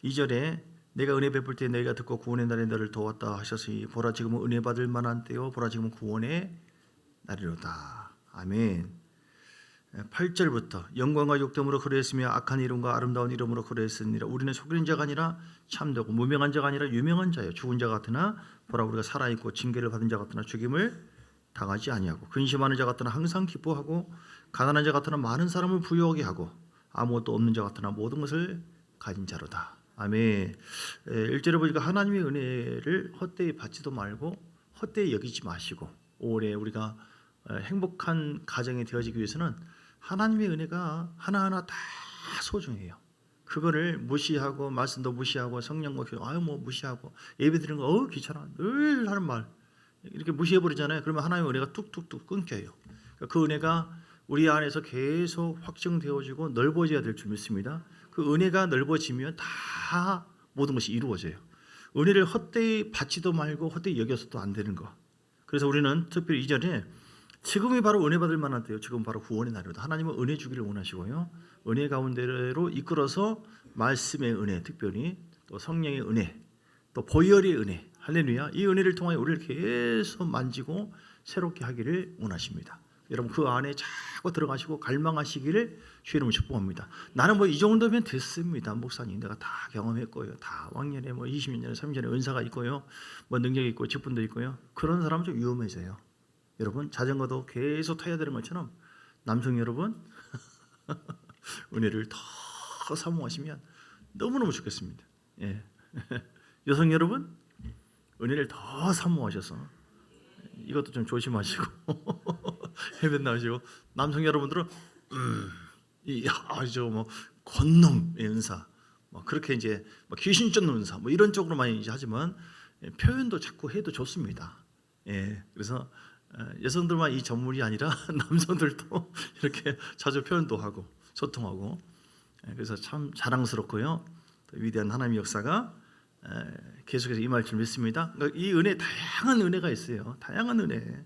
2절에 내가 은혜 베풀 때 너희가 듣고 구원의 날에 너를 도왔다 하셨으니 보라 지금은 은혜 받을 만한 때요 보라 지금은 구원의 날이로다. 아멘. 8절부터 영광과 욕됨으로 그러했으며 악한 이름과 아름다운 이름으로 그러했으니라. 우리는 속이는 자가 아니라 참되고 무명한 자가 아니라 유명한 자요 죽은 자 같으나 보라 우리가 살아있고 징계를 받은 자 같으나 죽임을 당하지 아니하고 근심하는 자 같으나 항상 기뻐하고 가난한 자 같으나 많은 사람을 부유하게 하고 아무것도 없는 자 같으나 모든 것을 가진 자로다. 아멘. 1절에 보니까 하나님의 은혜를 헛되이 받지도 말고 헛되이 여기지 마시고 올해 우리가 행복한 가정이 되어지기 위해서는 하나님의 은혜가 하나하나 다 소중해요. 그거를 무시하고 말씀도 무시하고 성령과 뭐 무시하고 예배드리는 거 귀찮아 늘 하는 말 이렇게 무시해버리잖아요. 그러면 하나님의 은혜가 뚝뚝뚝 끊겨요. 그 은혜가 우리 안에서 계속 확증되어지고 넓어져야 될 줄 믿습니다. 그 은혜가 넓어지면 다 모든 것이 이루어져요. 은혜를 헛되이 받지도 말고 헛되이 여겨서도 안 되는 거. 그래서 우리는 특별히 이전에 지금이 바로 은혜 받을 만한 때요. 지금 바로 구원의 날이다. 하나님은 은혜 주기를 원하시고요. 은혜 가운데로 이끌어서 말씀의 은혜, 특별히 또 성령의 은혜, 또 보혈의 은혜, 할렐루야. 이 은혜를 통하여 우리를 계속 만지고 새롭게 하기를 원하십니다. 여러분 그 안에 자꾸 들어가시고 갈망하시기를 주의 이름으로 축복합니다. 나는 뭐 이 정도면 됐습니다. 목사님 내가 다 경험했고요. 다 왕년에 뭐 20년 전에 30년에 은사가 있고요. 뭐 능력이 있고 직분도 있고요. 그런 사람은 좀 위험해져요. 여러분 자전거도 계속 타야 되는 것처럼 남성 여러분 은혜를 더 사모하시면 너무너무 좋겠습니다. 예. 여성 여러분 은혜를 더 사모하셔서 이것도 좀 조심하시고 해변 나오시고 남성 여러분들은 아주 뭐 권능의 은사 뭐 그렇게 이제 뭐 귀신 쫓는 은사 뭐 이런 쪽으로 많이 이제 하지만 표현도 자꾸 해도 좋습니다. 예. 그래서 여성들만 이 전문이 아니라 남성들도 이렇게 자주 표현도 하고 소통하고 그래서 참 자랑스럽고요. 위대한 하나님의 역사가 계속해서 임할 줄 믿습니다. 그러니까 이 은혜 다양한 은혜가 있어요. 다양한 은혜,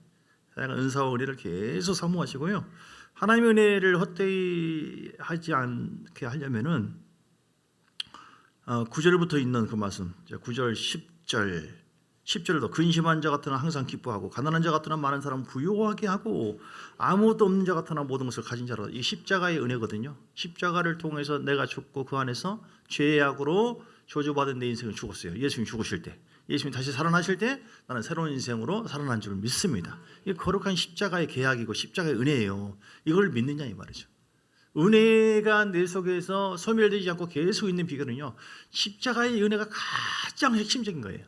다양한 은사와 은혜를 계속 사모하시고요. 하나님의 은혜를 헛되이 하지 않게 하려면은 9절부터 있는 그 말씀, 9절, 10절도 근심한 자 같으나 항상 기뻐하고 가난한 자 같으나 많은 사람 부유하게 하고 아무것도 없는 자 같으나 모든 것을 가진 자로. 이 십자가의 은혜거든요. 십자가를 통해서 내가 죽고 그 안에서 죄악으로 저주받은 내 인생을 죽었어요. 예수님 죽으실 때, 예수님 다시 살아나실 때 나는 새로운 인생으로 살아난 줄 믿습니다. 이게 거룩한 십자가의 계약이고 십자가의 은혜예요. 이걸 믿느냐 이 말이죠. 은혜가 내 속에서 소멸되지 않고 계속 있는 비결은요, 십자가의 은혜가 가장 핵심적인 거예요.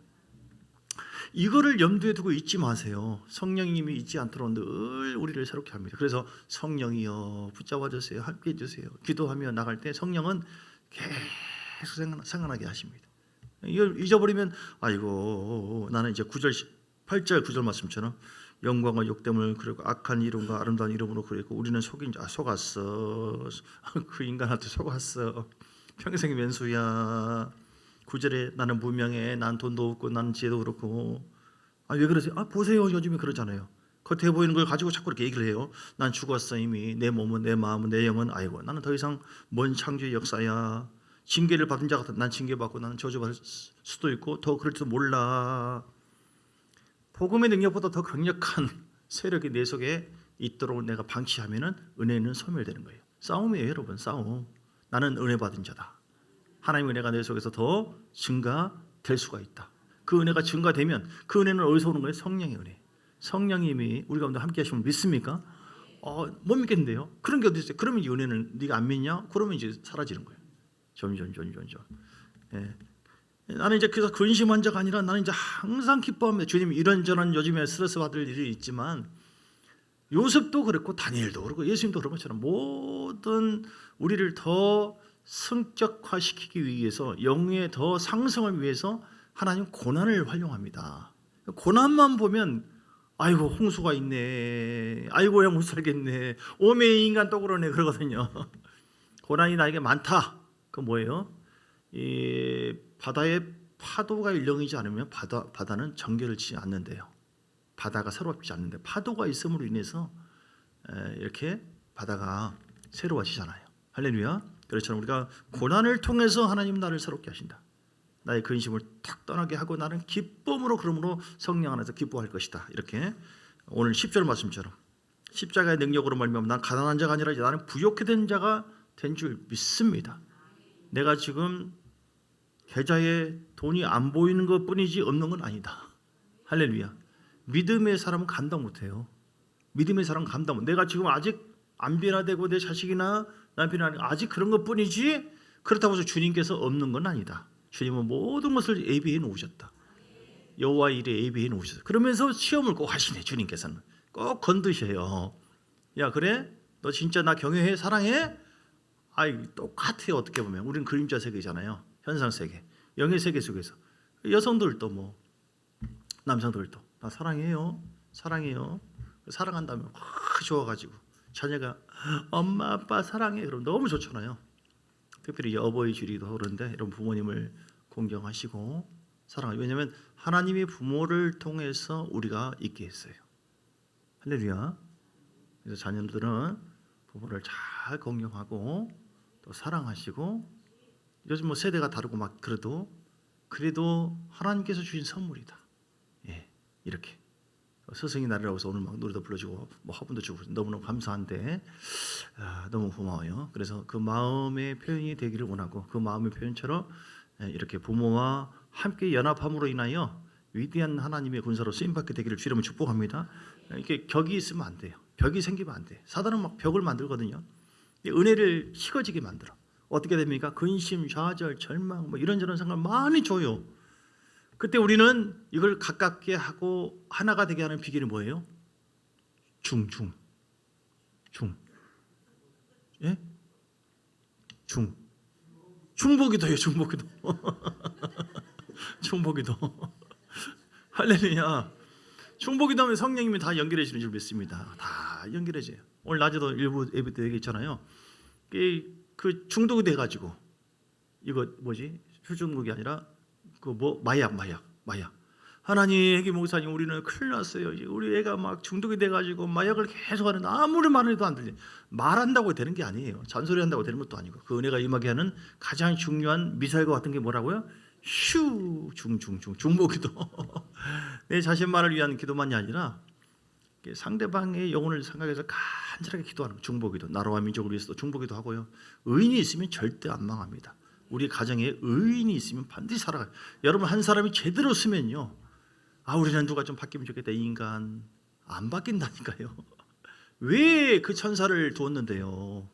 이거를 염두에 두고 잊지 마세요. 성령님이 잊지 않도록 늘 우리를 새롭게 합니다. 그래서 성령이여 붙잡아 주세요. 함께 해주세요. 기도하며 나갈 때 성령은 계속 생각나게 하십니다. 이걸 잊어버리면 아이고 나는 이제 8절 9절 말씀처럼 영광과 욕됨을 그리고 악한 이름과 아름다운 이름으로 그랬고 우리는 속인 자 속았어. 그 인간한테 속았어. 평생 왼수야. 9절에 나는 무명해. 난 돈도 없고 난 지혜도 그렇고. 왜 그러세요? 보세요. 요즘에 그러잖아요. 겉에 보이는 걸 가지고 자꾸 이렇게 얘기를 해요. 난 죽었어 이미. 내 몸은 내 마음은 내 영은 아이고 나는 더 이상 먼 창조의 역사야. 징계를 받은 자 같은 난 징계받고 나는 저주받을 수도 있고 더 그럴지도 몰라. 복음의 능력보다 더 강력한 세력이 내 속에 있도록 내가 방치하면은 은혜는 소멸되는 거예요. 싸움이에요 여러분. 싸움. 나는 은혜 받은 자다. 하나님의 은혜가 내 속에서 더 증가될 수가 있다. 그 은혜가 증가되면 그 은혜는 어디서 오는 거예요? 성령의 은혜. 성령님이 우리 가운데 함께 하시면 믿습니까? 못 믿겠는데요. 그런 게 어디 있어요? 그러면 이 은혜는 네가 안 믿냐? 그러면 이제 사라지는 거예요. 점점. 예. 나는 이제 그래서 근심한 자가 아니라 나는 이제 항상 기뻐합니다. 주님 이런저런 요즘에 스트레스 받을 일이 있지만 요셉도 그랬고 다니엘도 그렇고 예수님도 그런 것처럼 모든 우리를 더 성적화시키기 위해서 영의 더 상승을 위해서 하나님 고난을 활용합니다. 고난만 보면 아이고 홍수가 있네. 아이고 못 살겠네. 오메 인간 또 그러네 그러거든요. 고난이 나에게 많다. 그 뭐예요? 이 바다에 파도가 일렁이지 않으면 바다는 정결을 치지 않는데요. 바다가 새롭지 않는데 파도가 있음으로 인해서 이렇게 바다가 새로워지잖아요. 할렐루야. 그렇잖아요. 우리가 고난을 통해서 하나님 나를 새롭게 하신다. 나의 근심을 탁 떠나게 하고 나는 기쁨으로 그러므로 성령 안에서 기뻐할 것이다. 이렇게 오늘 10절 말씀처럼 십자가의 능력으로 말미암아 난 가난한 자가 아니라 나는 부욕해 된 자가 된 줄 믿습니다. 내가 지금 계좌에 돈이 안 보이는 것뿐이지 없는 건 아니다. 할렐루야. 믿음의 사람은 감당 못해요. 믿음의 사람은 감당 못. 내가 지금 아직 안 변화되고 내 자식이나 남편이 아직 그런 것뿐이지 그렇다고 해서 주님께서 없는 건 아니다. 주님은 모든 것을 예비해 놓으셨다. 여호와 일에 예비해 놓으셨다. 그러면서 시험을 꼭 하시네. 주님께서는 꼭 건드셔요. 야 그래? 너 진짜 나 경외해? 사랑해? 아이 똑같아요. 어떻게 보면 우리는 그림자 세계잖아요. 현상 세계, 영의 세계 속에서 여성들도 뭐 남성들도 나 사랑해요. 사랑해요. 사랑한다면 확 좋아가지고 자녀가 엄마 아빠 사랑해 그럼 너무 좋잖아요. 특별히 어버이 주일도 그런데 이런 부모님을 공경하시고 사랑하죠. 왜냐하면 하나님이 부모를 통해서 우리가 있게 했어요. 할렐루야. 그래서 자녀들은 부모를 잘 공경하고 또 사랑하시고 요즘 뭐 세대가 다르고 막 그래도 하나님께서 주신 선물이다. 예, 이렇게 스승의 날이라고 해서 오늘 막 노래도 불러주고 뭐 화분도 주고 너무너무 감사한데 너무 고마워요. 그래서 그 마음의 표현이 되기를 원하고 그 마음의 표현처럼 이렇게 부모와 함께 연합함으로 인하여 위대한 하나님의 군사로 쓰임받게 되기를 주님을 축복합니다. 이렇게 격이 있으면 안 돼요. 벽이 생기면 안 돼. 사단은 막 벽을 만들거든요. 은혜를 식어지게 만들어. 어떻게 됩니까? 근심, 좌절, 절망 뭐 이런저런 생각 많이 줘요. 그때 우리는 이걸 가깝게 하고 하나가 되게 하는 비결이 뭐예요? 중. 예? 중보기도예요. 중보기도. 중보기도. 할렐루야. 중보기도 하면 성령님이 다 연결해 주는 줄 믿습니다. 다 연결해져요. 오늘 낮에도 일부 예배 때 얘기했잖아요. 그 중독이 돼가지고 이거 뭐지? 술중독이 아니라 그 뭐 마약. 하나님 애기 목사님 우리는 큰일 났어요. 우리 애가 막 중독이 돼가지고 마약을 계속 하는데 아무리 말해도 안 들려. 말한다고 되는 게 아니에요. 잔소리한다고 되는 것도 아니고 그 은혜가 임하게 하는 가장 중요한 미사일과 같은 게 뭐라고요? 중보기도. 내 자신만을 위한 기도만이 아니라 상대방의 영혼을 생각해서 간절하게 기도하는 중보기도. 나라와 민족을 위해서도 중보기도 하고요. 의인이 있으면 절대 안 망합니다. 우리 가정에 의인이 있으면 반드시 살아가요. 여러분 한 사람이 제대로 쓰면요. 우리는 누가 좀 바뀌면 좋겠다. 이 인간 안 바뀐다니까요. 왜 그 천사를 두었는데요?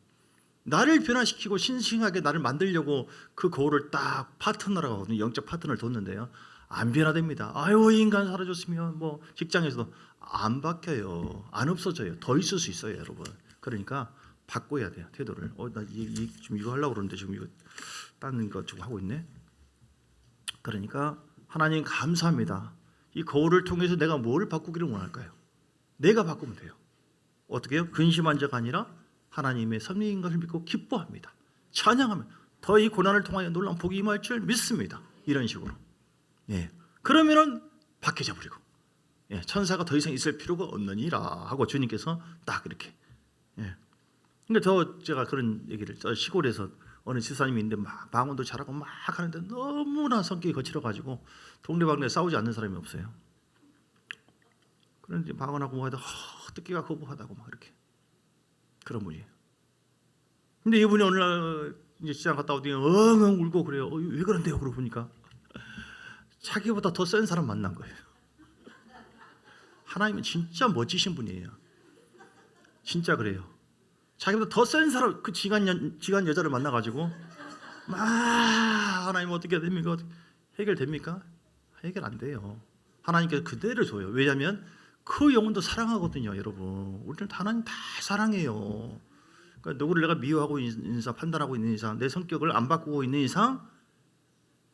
나를 변화시키고 신싱하게 나를 만들려고 그 거울을 딱 파트너라고 하거든요. 영적 파트너를 뒀는데요. 안 변화됩니다. 이 인간 사라졌으면 뭐 직장에서도 안 바뀌어요. 안 없어져요. 더 있을 수 있어요, 여러분. 그러니까 바꿔야 돼요, 태도를. 나 지금 이거 하려고 그러는데 지금 이거 다른 거 좀 하고 있네. 그러니까 하나님 감사합니다. 이 거울을 통해서 내가 뭘 바꾸기를 원할까요? 내가 바꾸면 돼요. 어떻게 해요? 근심한 자가 아니라 하나님의 섭리인 것을 믿고 기뻐합니다. 찬양하면 더 이 고난을 통하여 놀라운 복이 임할 줄 믿습니다. 이런 식으로. 예. 그러면은 바뀌어져 버리고. 예. 천사가 더 이상 있을 필요가 없느니라 하고 주님께서 딱 이렇게. 예. 근데 제가 그런 얘기를 시골에서 어느 집사님이 있는데 막 방언도 잘하고 막 하는데 너무나 성격이 거칠어가지고 동네방네 싸우지 않는 사람이 없어요. 그런데 방언하고 뭐하다 듣기가 거부하다고 막 이렇게 그런 분이에요. 근데 이분이 어느 날 이제 시장 갔다 오더니 엉엉 울고 그래요. 왜 그런데요? 그러고 보니까 자기보다 더 센 사람 만난 거예요. 하나님은 진짜 멋지신 분이에요. 진짜 그래요. 자기보다 더 센 사람 그 지간 여자를 만나가지고 막 하나님 어떻게 됩니까? 해결됩니까? 해결 안 돼요. 하나님께서 그대로 줘요. 왜냐하면 그 영혼도 사랑하거든요, 여러분. 우리는 하나님 다 사랑해요. 그러니까 누구를 내가 미워하고 있는 이상, 판단하고 있는 이상, 내 성격을 안 바꾸고 있는 이상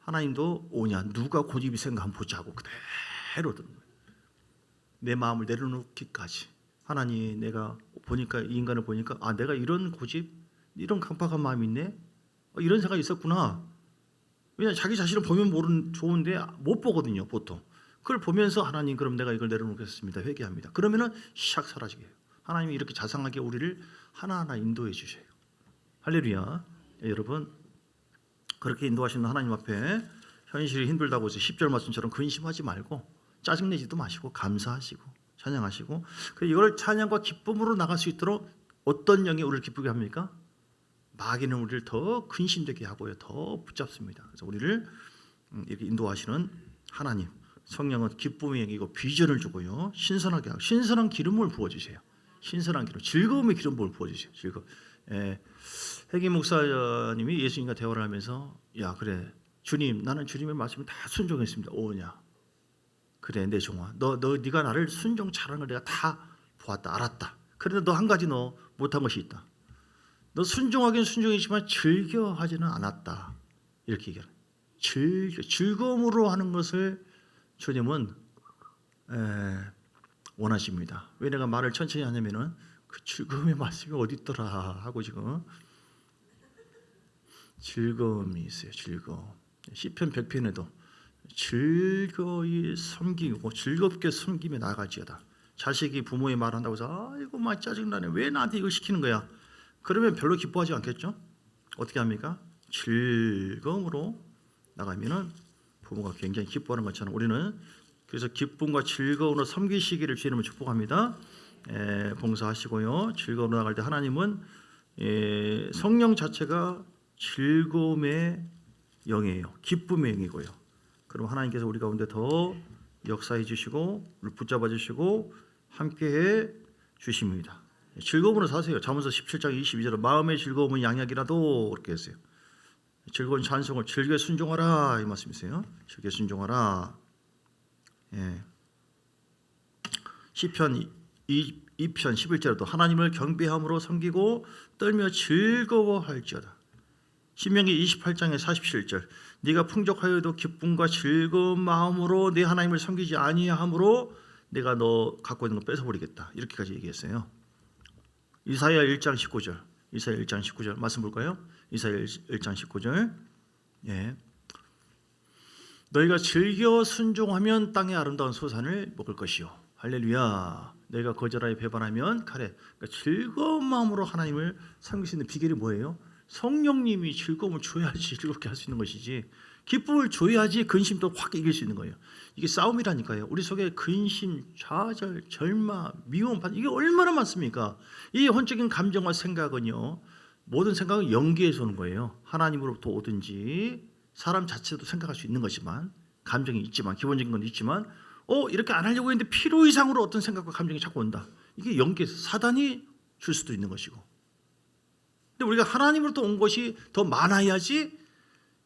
하나님도 오냐 누가 고집이 생각 한번 보자고 그대로 듣는 거예요. 내 마음을 내려놓기까지. 하나님 내가 보니까 이 인간을 보니까 내가 이런 고집, 이런 강팍한 마음이 있네. 이런 생각이 있었구나. 왜냐하면 자기 자신을 보면 좋은데 못 보거든요, 보통. 그걸 보면서 하나님 그럼 내가 이걸 내려놓겠습니다. 회개합니다. 그러면은 샥 사라지게 해요. 하나님이 이렇게 자상하게 우리를 하나하나 인도해 주셔요. 할렐루야. 여러분 그렇게 인도하시는 하나님 앞에 현실이 힘들다고 해서 10절 말씀처럼 근심하지 말고 짜증내지도 마시고 감사하시고 찬양하시고 이걸 찬양과 기쁨으로 나갈 수 있도록 어떤 영이 우리를 기쁘게 합니까? 마귀는 우리를 더 근심되게 하고요, 더 붙잡습니다. 그래서 우리를 이렇게 인도하시는 하나님, 성령은 기쁨의 영이고 비전을 주고요, 신선하게 하고 신선한 기름을 부어주세요. 신선한 기름, 즐거움의 기름을 부어주세요. 즐거움. 해기 목사님이 예수님과 대화를 하면서 야 그래 주님 나는 주님의 말씀을 다 순종했습니다. 오냐 그래 내 종아 네가 나를 순종 잘하는 걸 내가 다 보았다 알았다. 그런데 너 한 가지 너 못한 것이 있다. 너 순종하긴 순종이지만 즐겨하지는 않았다. 이렇게 얘기하는 즐거움으로 하는 것을 주님은 원하십니다. 왜 내가 말을 천천히 하냐면은 그 즐거움의 말씀이 어디 있더라 하고 지금 즐거움이 있어요. 즐거움. 시편 100편에도 즐거이 섬기고 즐겁게 섬기며 나아갈지어다. 자식이 부모의 말을 한다고 해서 아이고 막 짜증나네. 왜 나한테 이걸 시키는 거야? 그러면 별로 기뻐하지 않겠죠? 어떻게 합니까? 즐거움으로 나가면은 부모가 굉장히 기뻐하는 것처럼 우리는 그래서 기쁨과 즐거움으로 섬기시기를 주님을 축복합니다. 봉사하시고요. 즐거움으로 나갈 때 하나님은 성령 자체가 즐거움의 영이에요. 기쁨의 영이고요. 그럼 하나님께서 우리 가운데 더 역사해 주시고 우리 붙잡아 주시고 함께해 주십니다. 즐거움으로 사세요. 잠언서 17장 22절에 마음의 즐거움은 양약이라도 그렇게 했어요. 즐거운 찬송을 즐겨 순종하라 이 말씀이세요. 즐겨 순종하라. 시편 2편 11절에도 하나님을 경배함으로 섬기고 떨며 즐거워할지어다. 신명기 28장의 47절 네가 풍족하여도 기쁨과 즐거운 마음으로 내 하나님을 섬기지 아니함으로 내가 너 갖고 있는 거 뺏어버리겠다. 이렇게까지 얘기했어요. 이사야 1장 19절 이사야 1장 19절 말씀 볼까요? 이사야 1장 19절 너희가 즐겨 순종하면 땅의 아름다운 소산을 먹을 것이요 할렐루야. 너희가 거절하여 배반하면 칼에 그러니까 즐거운 마음으로 하나님을 섬길 수 있는 비결이 뭐예요? 성령님이 즐거움을 줘야지 즐겁게 할 수 있는 것이지 기쁨을 줘야지 근심도 확 이길 수 있는 거예요. 이게 싸움이라니까요. 우리 속에 근심, 좌절, 절망, 미움, 이게 얼마나 많습니까? 이 혼적인 감정과 생각은요. 모든 생각은 영계에서 오는 거예요. 하나님으로부터 오든지 사람 자체도 생각할 수 있는 것이지만 감정이 있지만 기본적인 건 있지만 이렇게 안 하려고 했는데 필요 이상으로 어떤 생각과 감정이 자꾸 온다. 이게 영계에서 사단이 줄 수도 있는 것이고 근데 우리가 하나님으로부터 온 것이 더 많아야지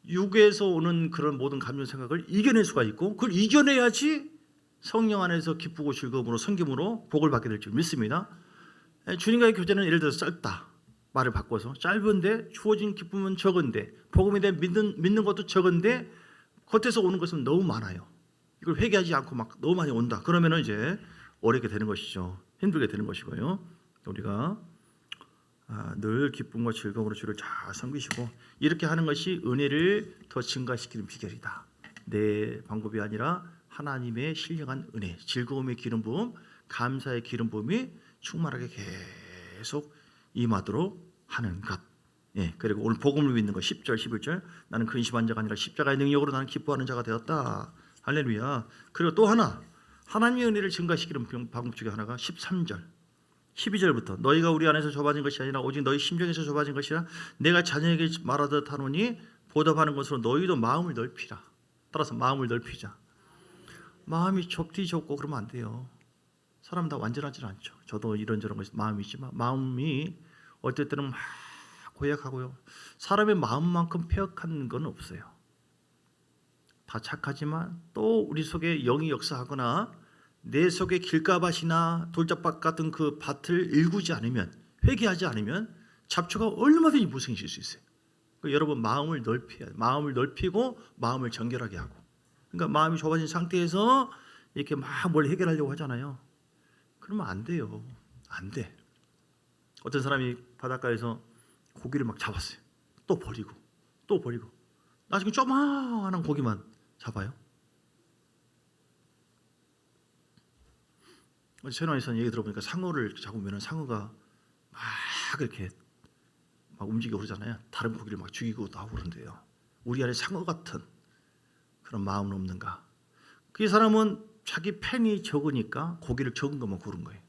육에서 오는 그런 모든 감정 생각을 이겨낼 수가 있고 그걸 이겨내야지 성령 안에서 기쁘고 즐거움으로 섬김으로 복을 받게 될 줄 믿습니다. 주님과의 교제는 예를 들어서 짧다. 말을 바꿔서 짧은데 주어진 기쁨은 적은데 복음에 대해 믿는 것도 적은데 겉에서 오는 것은 너무 많아요. 이걸 회개하지 않고 막 너무 많이 온다. 그러면은 이제 어렵게 되는 것이죠. 힘들게 되는 것이고요. 우리가 늘 기쁨과 즐거움으로 주를 잘 섬기시고 이렇게 하는 것이 은혜를 더 증가시키는 비결이다. 내 방법이 아니라 하나님의 신령한 은혜, 즐거움의 기름 부음, 감사의 기름 부음이 충만하게 계속 임하도록 하는 것. 그리고 오늘 복음을 믿는 것 10절 11절 나는 근심한 자가 아니라 십자가의 능력으로 나는 기뻐하는 자가 되었다. 할렐루야. 그리고 또 하나 하나님의 은혜를 증가시키는 방법 중에 하나가 13절 12절부터 너희가 우리 안에서 좁아진 것이 아니라 오직 너희 심정에서 좁아진 것이라 내가 자녀에게 말하듯 하노니 보답하는 것으로 너희도 마음을 넓히라. 따라서 마음을 넓히자. 마음이 좁고 그러면 안 돼요. 사람 다 완전하지는 않죠. 저도 이런저런 것이 마음이 있지만 마음이 어떨 때는 막 고약하고요. 사람의 마음만큼 폐역한 건 없어요. 다 착하지만 또 우리 속에 영이 역사하거나 내 속에 길가밭이나 돌짝밭 같은 그 밭을 일구지 않으면 회개하지 않으면 잡초가 얼마든지 무성해질 수 있어요. 그러니까 여러분 마음을 넓혀야 마음을 넓히고 마음을 정결하게 하고 그러니까 마음이 좁아진 상태에서 이렇게 막 뭘 해결하려고 하잖아요. 그러면 안 돼요. 안 돼. 어떤 사람이 바닷가에서 고기를 막 잡았어요. 또 버리고 나중에 조그마한 고기만 잡아요. 채널에서 얘기 들어보니까 상어를 잡으면 상어가 막 이렇게 막 움직이고 그러잖아요. 다른 고기를 막 죽이고도 하고 그런데요. 우리 안에 상어 같은 그런 마음은 없는가? 그 사람은 자기 팬이 적으니까 고기를 적은 것만 고른 거예요.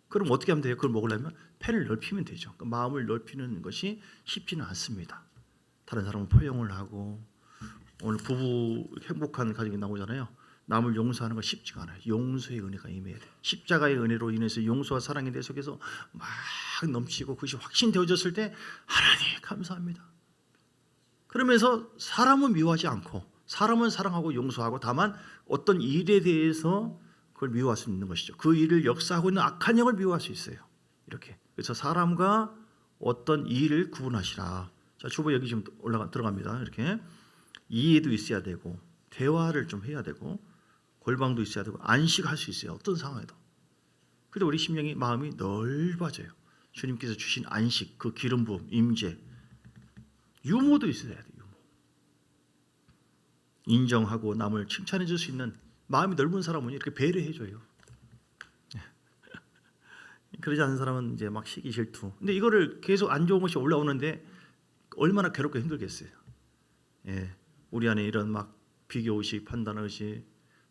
그럼 어떻게 하면 돼요? 그걸 먹으려면 팬을 넓히면 되죠. 그 마음을 넓히는 것이 쉽지는 않습니다. 다른 사람은 포용을 하고, 오늘 부부 행복한 가정이 나오잖아요. 남을 용서하는 건 쉽지가 않아요. 용서의 은혜가 임해야 돼요. 십자가의 은혜로 인해서 용서와 사랑이 내 속에서 막 넘치고 그것이 확신되어졌을 때 하나님 감사합니다. 그러면서 사람은 미워하지 않고 사람은 사랑하고 용서하고, 다만 어떤 일에 대해서 그걸 미워할 수 있는 것이죠. 그 일을 역사하고 있는 악한 영을 미워할 수 있어요. 이렇게. 그래서 사람과 어떤 일을 구분하시라. 자, 주보 여기 지금 들어갑니다. 이렇게 이해도 있어야 되고, 대화를 좀 해야 되고, 골방도 있어야 되고, 안식할 수 있어요. 어떤 상황에도. 그런데 우리 심령이 마음이 넓어져요. 주님께서 주신 안식, 그 기름 부음, 임재, 유모도 있어야 돼요. 유모. 인정하고 남을 칭찬해 줄 수 있는 마음이 넓은 사람은 이렇게 배려해 줘요. 그러지 않는 사람은 이제 막 시기 질투. 근데 이거를 계속 안 좋은 것이 올라오는데 얼마나 괴롭고 힘들겠어요. 예. 우리 안에 이런 막 비교 의식, 판단 의식,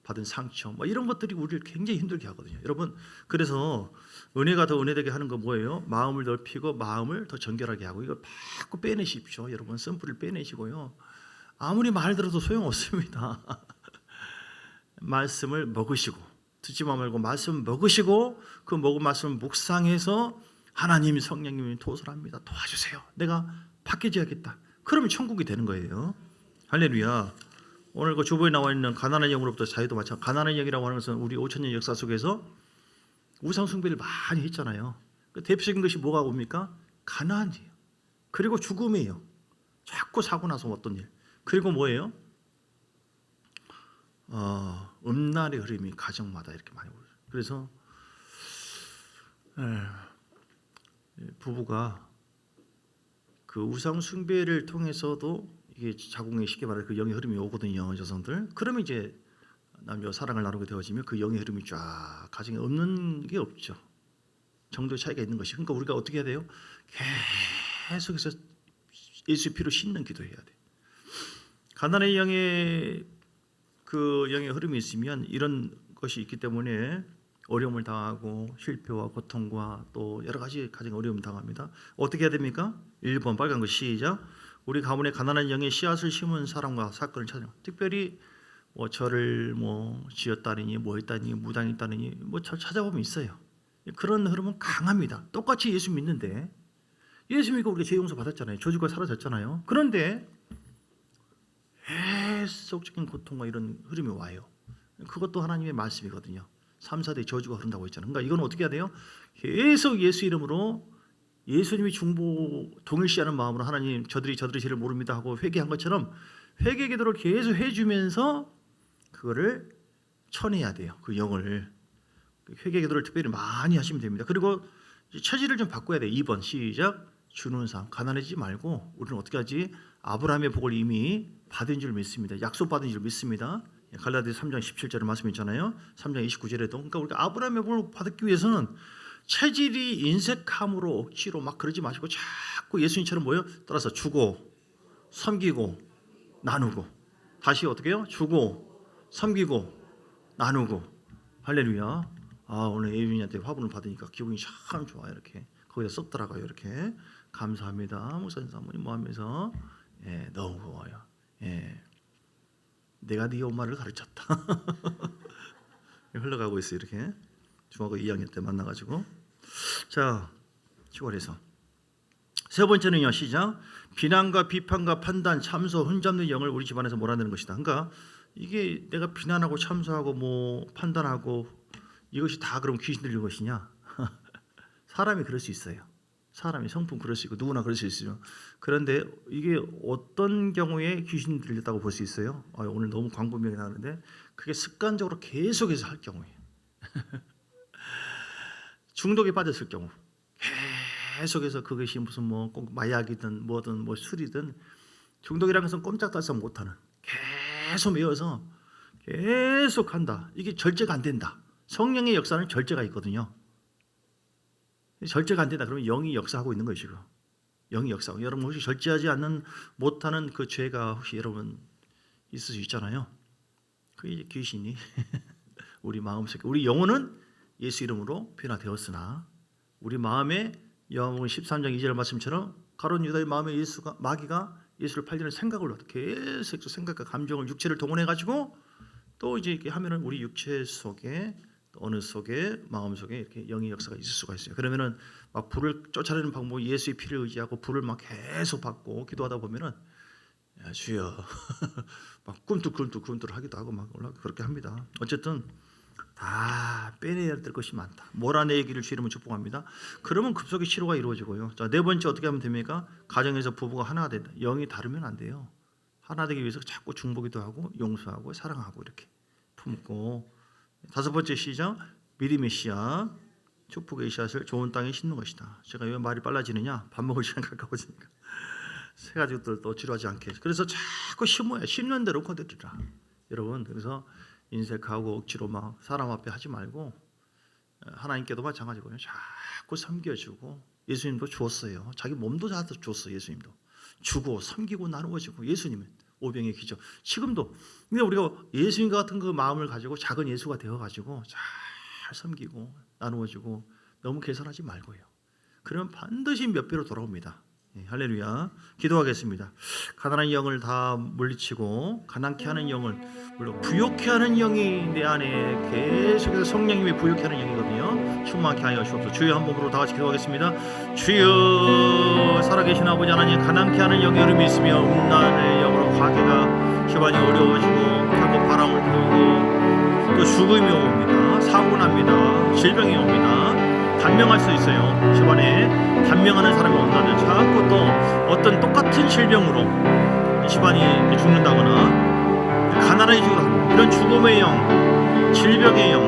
받은 상처, 뭐 이런 것들이 우리를 굉장히 힘들게 하거든요. 여러분, 그래서 은혜가 더 은혜되게 하는 거 뭐예요? 마음을 넓히고 마음을 더 정결하게 하고, 이걸 자꾸 빼내십시오. 여러분, 쓴뿌리를 빼내시고요. 아무리 말 들어도 소용없습니다. 말씀을 먹으시고, 듣지만 말고 말씀 먹으시고, 그 먹은 말씀을 묵상해서 하나님, 성령님이 도설합니다. 도와주세요. 내가 바뀌어야겠다. 그러면 천국이 되는 거예요. 할렐루야. 오늘 그 주보에 나와 있는 가나안 영으로부터 자유도 마찬가지. 가나안 영이라고 하는 것은 우리 5,000년 역사 속에서 우상 숭배를 많이 했잖아요. 그 대표적인 것이 뭐가 옵니까? 가나안이에요. 그리고 죽음이에요. 자꾸 사고 나서 어떤 일. 그리고 뭐예요? 음란의 흐름이 가정마다 이렇게 많이 오죠. 그래서 부부가 그 우상 숭배를 통해서도 이게 자궁에 쉽게 말해 그 영의 흐름이 오거든요, 여성들. 그러면 이제 남녀 사랑을 나누게 되어지면 그 영의 흐름이 쫙 가정에 없는 게 없죠. 정도의 차이가 있는 것이. 그러니까 우리가 어떻게 해야 돼요? 계속해서 예수의 피로 씻는 기도해야 돼. 가나안의 영의 그 영의 흐름이 있으면 이런 것이 있기 때문에 어려움을 당하고 실패와 고통과 또 여러 가지 가정 어려움을 당합니다. 어떻게 해야 됩니까? 1번 빨간 거 시작. 우리 가문에 가난한 영의 씨앗을 심은 사람과 사건을 찾아. 특별히 뭐 저를 뭐 지었다느니 뭐 했다니 무당했다느니 뭐 저 찾아보면 있어요. 그런 흐름은 강합니다. 똑같이 예수 믿는데, 예수 믿고 우리가 죄 용서 받았잖아요. 저주가 사라졌잖아요. 그런데 계속적인 고통과 이런 흐름이 와요. 그것도 하나님의 말씀이거든요. 3, 4대 저주가 흐른다고 했잖아요. 그러니까 이건 어떻게 해야 돼요? 계속 예수 이름으로 예수님이 중보 동일시하는 마음으로 하나님 저들이 죄를 모릅니다 하고 회개한 것처럼 회개 기도를 계속 해주면서 그거를 쳐내야 돼요. 그 영을. 회개 기도를 특별히 많이 하시면 됩니다. 그리고 처지를 좀 바꿔야 돼요. 2번 시작. 주는 삶. 가난해지지 말고 우리는 어떻게 하지? 아브라함의 복을 이미 받은 줄 믿습니다. 약속받은 줄 믿습니다. 갈라디아서 3장 17절에 말씀 있잖아요. 3장 29절에도. 그러니까 우리가 아브라함의 복을 받기 위해서는 체질이 인색함으로 억지로 막 그러지 마시고 자꾸 예수님처럼 뭐예요? 따라서 주고 섬기고 나누고. 다시 어떻게 해요? 주고 섬기고 나누고. 할렐루야. 오늘 예빈이한테 화분을 받으니까 기분이 참 좋아요. 이렇게 거기다 썼더라고요. 이렇게 감사합니다. 목사님 사모님 뭐 하면서 너무 고마워요. 내가 네 엄마를 가르쳤다. 흘러가고 있어요. 이렇게 중학교 2학년 때 만나가지고. 자, 10월에서 세 번째는요. 시작. 비난과 비판과 판단, 참소, 흠잡는 영을 우리 집안에서 몰아내는 것이다. 그러니까 이게 내가 비난하고 참소하고 뭐 판단하고 이것이 다 그럼 귀신 들린 것이냐? 사람이 그럴 수 있어요. 사람이 성품 그럴 수 있고 누구나 그럴 수 있어요. 그런데 이게 어떤 경우에 귀신 들렸다고 볼 수 있어요? 오늘 너무 광범위하게 나오는데 그게 습관적으로 계속해서 할 경우에 중독에 빠졌을 경우 계속해서 그것이 무슨 뭐 꼭 마약이든 뭐든 뭐 술이든 중독이라는 것은 꼼짝달싹 못하는 계속 외워서 계속 한다. 이게 절제가 안 된다. 성령의 역사는 절제가 있거든요. 절제가 안 된다. 그러면 영이 역사하고 있는 것이고 영이 역사하고. 여러분 혹시 절제하지 않는 못하는 그 죄가 혹시 여러분 있을 수 있잖아요. 그 이제 귀신이 우리 마음속에, 우리 영혼은 예수 이름으로 변화되었으나 우리 마음에 요한복음 13장 2절 말씀처럼 가룟 유다의 마음에 마귀가 예수를 팔리는 생각을 계속 생각과 감정을 육체를 동원해 가지고 또 이제 이렇게 하면은 우리 육체 속에 어느 속에 마음 속에 이렇게 영의 역사가 있을 수가 있어요. 그러면은 막 불을 쫓아내는 방법이 예수의 피를 의지하고 불을 막 계속 받고 기도하다 보면은 야, 주여 막 꿈틀꿈틀 하기도 하고 막 그렇게 합니다. 어쨌든 다 빼내야 될 것이 많다. 몰아내기를 주이름으로 축복합니다. 그러면 급속히 치료가 이루어지고요. 자, 네 번째 어떻게 하면 됩니까? 가정에서 부부가 하나가 된다. 영이 다르면 안 돼요. 하나 되기 위해서 자꾸 중보기도 하고 용서하고 사랑하고 이렇게 품고. 다섯 번째 시작, 믿음의 씨앗, 축복의 씨앗을 좋은 땅에 심는 것이다. 제가 왜 말이 빨라지느냐? 밥 먹을 시간 가까워지니까 새 가지들도 지루하지 않게. 그래서 자꾸 심어야 심는 대로 거두리라. 여러분, 그래서 인색하고 억지로 막 사람 앞에 하지 말고 하나님께도 마찬가지고요. 자꾸 섬겨주고. 예수님도 주었어요. 자기 몸도 다 줬어요. 예수님도 주고 섬기고 나누어지고. 예수님은 오병의 기적. 지금도 근데 우리가 예수님 같은 그 마음을 가지고 작은 예수가 되어가지고 잘 섬기고 나누어지고 너무 개선하지 말고요. 그러면 반드시 몇 배로 돌아옵니다. 예, 할렐루야. 기도하겠습니다. 가난한 영을 다 물리치고 가난케 하는 영을, 물론 부욕케 하는 영이 내 안에 계속해서 성령님이 부욕케 하는 영이거든요. 충만케 하여 주옵소서. 주여 한 몸으로 다 같이 기도하겠습니다. 주여, 살아계신 아버지 하나님, 가난케 하는 영의 흐름이 있으며 음란의 영으로 관계가 시반이 어려워지고 결국 바람을 피우고 또 죽음이 옵니다. 사고 납니다. 질병이 옵니다. 단명할 수 있어요. 집안에 단명하는 사람이 온다면 자꾸 또 어떤 똑같은 질병으로 집안이 죽는다거나 가난해지고 하고, 이런 죽음의 영, 질병의 영,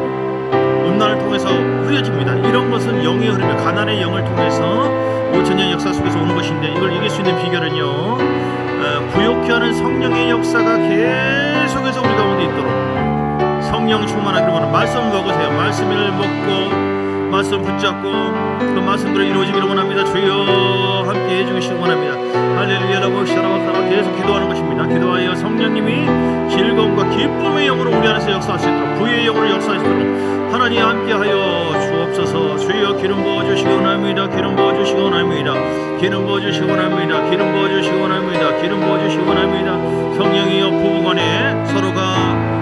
음란을 통해서 흐려집니다. 이런 것은 영의 흐름이 가난의 영을 통해서 5천년 역사 속에서 오는 것인데, 이걸 이길 수 있는 비결은요, 부욕케 하는 성령의 역사가 계속해서 우리 가운데 있도록 성령 충만하기로 하는 말씀을 먹으세요. 말씀을 먹고 말씀 붙잡고 그 말씀대로 이루어지기를 원합니다. 주여 함께 해주시기 원합니다. 할렐루야라고 시라바카라 계속 기도하는 것입니다. 기도하여 성령님이 즐거움과 기쁨의 영으로 우리 안에서 역사할 수 있도록, 부의 영으로 역사할 수 있도록 하나님 함께하여 주옵소서. 주여 기름 부어주시기 원합니다. 기름 부어주시기 원합니다. 기름 부어주시기 원합니다. 기름 부어주시기 원합니다. 기름 부어주시기 원합니다. 성령이여 부부간에 서로가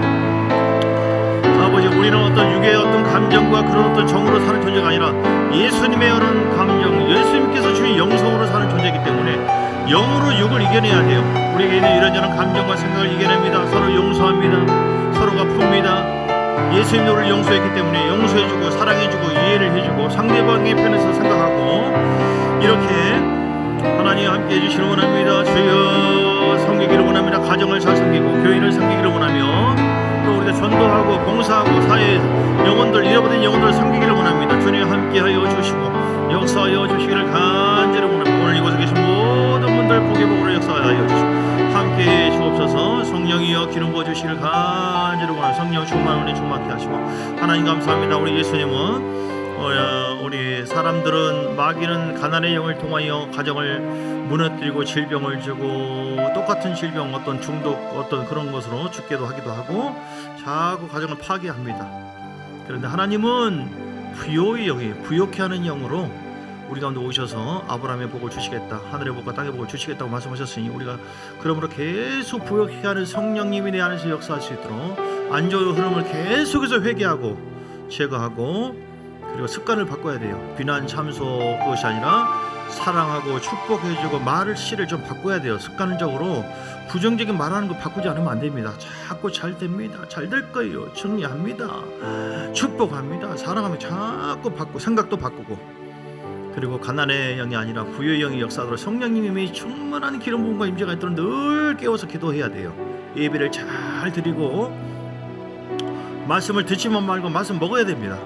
아버지, 우리는 어떤 육의 어떤 감정과 그런 어떤 정으로 사는 존재가 아니라 예수님의 그런 감정, 예수님께서 주신 영성으로 사는 존재이기 때문에 영으로 육을 이겨내야 돼요. 우리에게 있는 이런저런 감정과 생각을 이겨냅니다. 서로 용서합니다. 서로가 풉니다. 예수님이 우리를 용서했기 때문에 용서해주고 사랑해주고 이해를 해주고 상대방의 편에서 생각하고, 이렇게 하나님 함께 해주시길 원합니다. 주여 섬기기를 원합니다. 가정을 잘 섬기고 교인을 섬기기를 원하며, 또 우리가 전도하고 봉사하고 사회 영혼들, 잃어버린 영혼들을 섬기기를 원합니다. 주님 함께하여 주시고 역사하여 주시기를 간절히 원합니다. 오늘 이곳에 계신 모든 분들 복의 복으로 역사하여 주시고 함께해 주옵소서. 성령이여 기름 부어주시기를 간절히 원합니다. 성령 충만 은혜 충만케 하시고, 하나님 감사합니다. 우리 예수님은 우리 사람들은, 마귀는 가난의 영을 통하여 가정을 무너뜨리고 질병을 주고, 똑같은 질병, 어떤 중독, 어떤 그런 것으로 죽게도 하기도 하고 자꾸 가정을 파괴합니다. 그런데 하나님은 부요의 영이, 부요케 하는 영으로 우리 가운데 오셔서 아브라함의 복을 주시겠다, 하늘의 복과 땅의 복을 주시겠다고 말씀하셨으니, 우리가 그러므로 계속 부요케 하는 성령님이 내 안에서 역사할 수 있도록 안 좋은 흐름을 계속해서 회개하고 제거하고, 그리고 습관을 바꿔야 돼요. 비난 참소 그것이 아니라 사랑하고 축복해주고 말을 씨를 좀 바꿔야 돼요. 습관적으로 부정적인 말하는 거 바꾸지 않으면 안 됩니다. 자꾸 잘 됩니다. 잘 될 거예요. 정리합니다. 축복합니다. 사랑하면 자꾸 바꾸고, 생각도 바꾸고, 그리고 가난의 영이 아니라 부의 영이 역사하도록 성령님이 충만한 기름 부음과 임재가 있도록 늘 깨워서 기도해야 돼요. 예배를 잘 드리고 말씀을 듣지만 말고 말씀 먹어야 됩니다.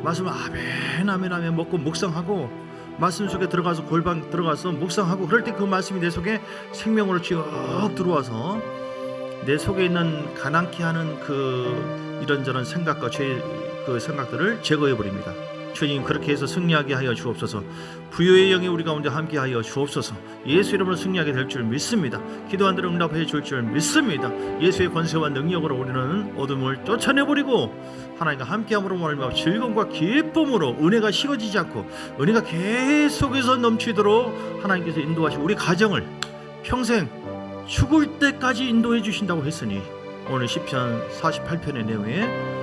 말씀을 아멘 아멘 아멘 먹고 묵상하고, 말씀 속에 들어가서 골방 들어가서 묵상하고, 그럴 때 그 말씀이 내 속에 생명으로 쭉 들어와서 내 속에 있는 가난케 하는 그 이런저런 생각과 죄, 그 생각들을 제거해 버립니다. 주님 그렇게 해서 승리하게 하여 주옵소서. 부요의 영이 우리 가운데 함께하여 주옵소서. 예수 이름으로 승리하게 될 줄 믿습니다. 기도한 대로 응답해 줄 줄 믿습니다. 예수의 권세와 능력으로 우리는 어둠을 쫓아내버리고 하나님과 함께함으로 말미암아 즐거움과 기쁨으로 은혜가 식어지지 않고 은혜가 계속해서 넘치도록 하나님께서 인도하시고 우리 가정을 평생 죽을 때까지 인도해 주신다고 했으니 오늘 시편 48편의 내용에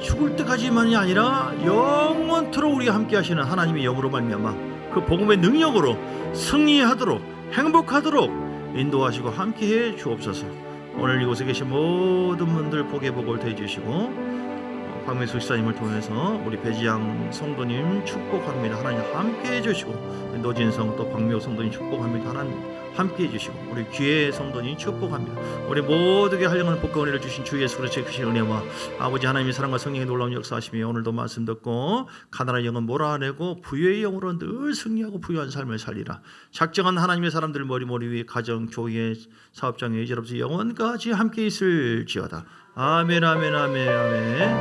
죽을 때까지만이 아니라 영원토록 우리와 함께 하시는 하나님의 영으로 말미암아 그 복음의 능력으로 승리하도록 행복하도록 인도하시고 함께해 주옵소서. 오늘 이곳에 계신 모든 분들 복의 복을 대주시고 박명수 집사님을 통해서 우리 배지양 성도님 축복합니다. 하나님 함께해 주시고 노진성 또 박명수 성도님 축복합니다. 하나님 함께해 주시고 우리 귀의 성도님 축복합니다. 우리 모두에게 한량한 복과 은혜를 주신 주 예수 그리스도의 크신 은혜와 아버지 하나님의 사랑과 성령의 놀라운 역사하심이 오늘도 말씀 듣고 가난한 영은 몰아내고 부유의 영으로 늘 승리하고 부유한 삶을 살리라. 작정한 하나님의 사람들 머리 위에 가정 교회 사업장에 이제로부터 영원까지 함께 있을지어다. 아멘 아멘 아멘 아멘.